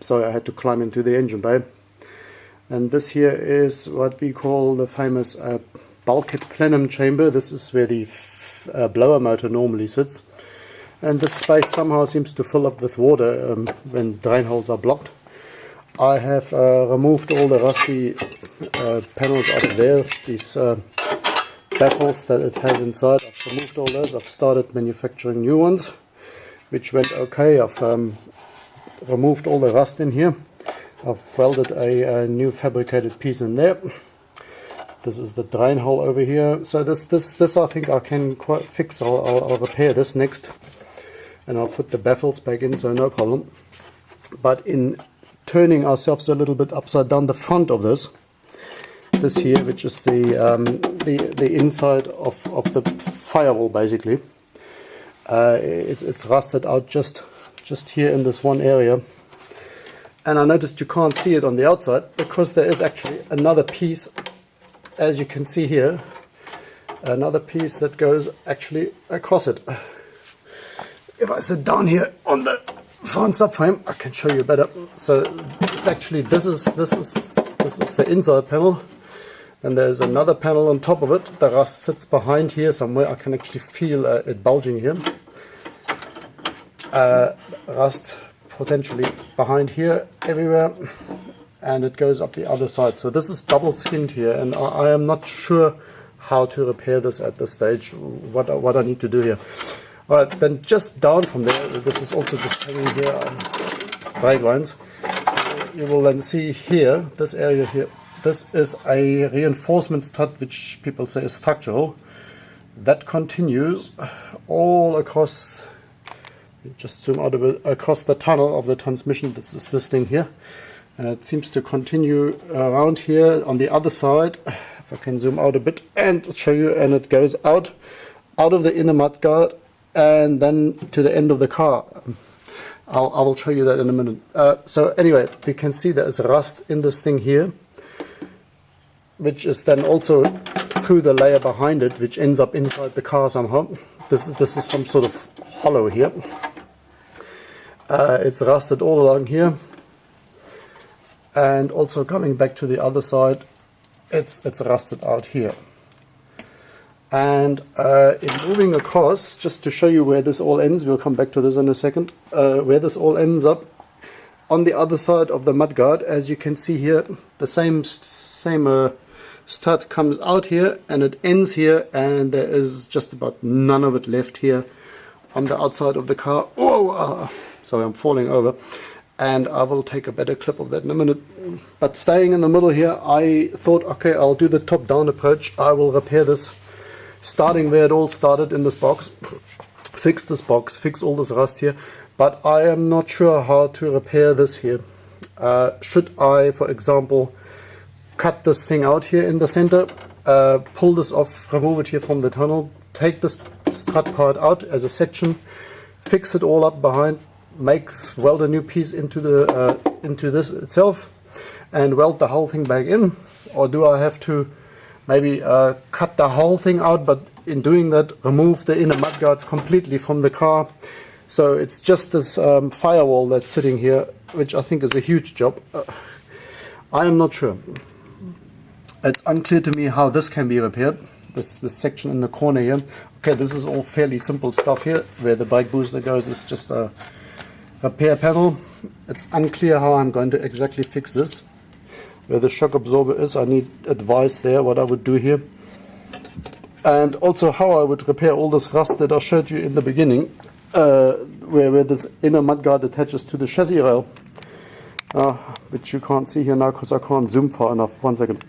So I had to climb into the engine bay. And this here is what we call the famous bulkhead plenum chamber. This is where the blower motor normally sits. And this space somehow seems to fill up with water when drain holes are blocked. I have removed all the rusty panels out of there, these baffles that it has inside. I've removed all those. I've started manufacturing new ones, which went okay. I've removed all the rust in here. I've welded a new fabricated piece in there. This is the drain hole over here. So this I think I can quite fix. I'll repair this next, and I'll put the baffles back in, so no problem. But in turning ourselves a little bit upside down, the front of this here, which is the inside of the firewall, basically, it's rusted out just here in this one area. And I noticed you can't see it on the outside because there is actually another piece, as you can see here, another piece that goes actually across it. If I sit down here on the front subframe, I can show you better. So it's actually this is the inside panel, and there's another panel on top of it. The rust sits behind here somewhere. I can actually feel it bulging here. Rust potentially behind here, everywhere, and it goes up the other side. So this is double skinned here, and I am not sure how to repair this at this stage, what I need to do here. Alright, then just down from there, this is also just hanging here straight lines. You will then see here, this area here, this is a reinforcement stud, which people say is structural. That continues all across, just zoom out a bit, across the tunnel of the transmission. This is this thing here. And it seems to continue around here on the other side. If I can zoom out a bit and show you, and it goes out of the inner mudguard and then to the end of the car. I will show you that in a minute. So anyway, you can see there is rust in this thing here, which is then also through the layer behind it, which ends up inside the car somehow. This is some sort of hollow here. It's rusted all along here, and also coming back to the other side, it's rusted out here. And in moving across, just to show you where this all ends, we'll come back to this in a second, where this all ends up on the other side of the mudguard. As you can see here, the same stud comes out here and it ends here, and there is just about none of it left here on the outside of the car. Oh, sorry, I'm falling over, and I will take a better clip of that in a minute. But staying in the middle here, I thought, okay, I'll do the top-down approach. I will repair this, starting where it all started in this box. Fix this box, fix all this rust here, but I am not sure how to repair this here. Should I, for example, cut this thing out here in the center, pull this off, remove it here from the tunnel, take this strut part out as a section, fix it all up behind, weld a new piece into this itself, and weld the whole thing back in? Or do I have to maybe cut the whole thing out, but in doing that remove the inner mudguards completely from the car? So it's just this firewall that's sitting here, which I think is a huge job. I am not sure. It's unclear to me how this can be repaired. This section in the corner here. Okay, this is all fairly simple stuff here. Where the brake booster goes is just a repair panel. It's unclear how I'm going to exactly fix this. Where the shock absorber is, I need advice there, what I would do here. And also how I would repair all this rust that I showed you in the beginning, where this inner mudguard attaches to the chassis rail, which you can't see here now because I can't zoom far enough. One second.